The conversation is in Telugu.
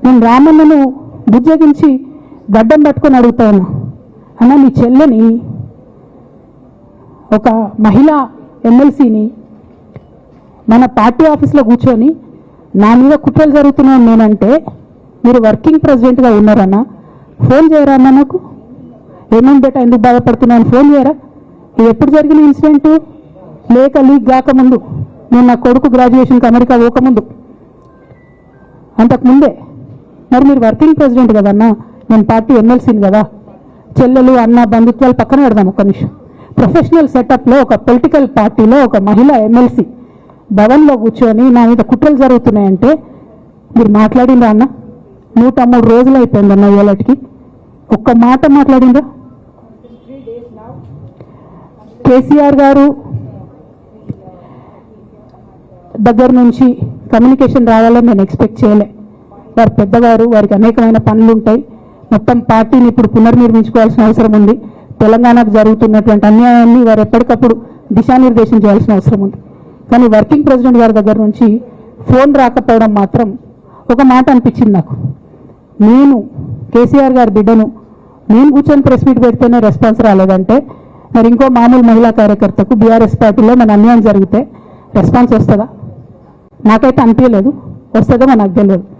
నేను రామన్నను బుజ్జగించి గడ్డం పట్టుకొని అడుగుతాను, అన్న నీ చెల్లెని ఒక మహిళా ఎమ్మెల్సీని మన పార్టీ ఆఫీస్లో కూర్చొని నా మీద కుట్రలు జరుగుతున్నాను నేనంటే మీరు వర్కింగ్ ప్రెసిడెంట్గా ఉన్నారన్నా ఫోన్ చేయరా అన్న, నాకు ఏమేమి బేటా ఎందుకు బాధపడుతున్నాను ఫోన్ చేయరా? ఇది ఎప్పుడు జరిగిన ఇన్సిడెంటు? లేక లీక్ కాకముందు, నేను నా కొడుకు గ్రాడ్యుయేషన్కి అమెరికా పోకముందు, అంతకుముందే. మరి మీరు వర్కింగ్ ప్రెసిడెంట్ కదన్నా, నేను పార్టీ ఎమ్మెల్సీని కదా. చెల్లెలు అన్న బంధుత్వాలు పక్కన పెడదాం ఒక్క నిమిషం. ప్రొఫెషనల్ సెటప్లో ఒక పొలిటికల్ పార్టీలో ఒక మహిళా ఎమ్మెల్సీ భవన్లో కూర్చొని నా మీద కుట్రలు జరుగుతున్నాయంటే మీరు మాట్లాడిందా అన్న? 103 రోజులు అయిపోయిందన్న ఏళ్ళకి ఒక్క మాట మాట్లాడిందా? కేసీఆర్ గారు దగ్గర నుంచి కమ్యూనికేషన్ రావాలని నేను ఎక్స్పెక్ట్ చేయలే. వారు పెద్దవారు, వారికి అనేకమైన పనులు ఉంటాయి. మొత్తం పార్టీని ఇప్పుడు పునర్నిర్మించుకోవాల్సిన అవసరం ఉంది. తెలంగాణకు జరుగుతున్నటువంటి అన్యాయాన్ని వారు ఎప్పటికప్పుడు దిశానిర్దేశం చేయాల్సిన అవసరం ఉంది. కానీ వర్కింగ్ ప్రెసిడెంట్ గారి దగ్గర నుంచి ఫోన్ రాకపోవడం మాత్రం ఒక మాట అనిపించింది నాకు. నేను కేసీఆర్ గారి బిడ్డను, నేను కూర్చొని ప్రెస్ మీట్ పెడితేనే రెస్పాన్స్ రాలేదంటే మరి ఇంకో మామూలు మహిళా కార్యకర్తకు బీఆర్ఎస్ పార్టీలో మన అన్యాయం జరిగితే రెస్పాన్స్ వస్తుందా? నాకైతే అనిపించలేదు. వస్తుందో నాకు తెలియదు.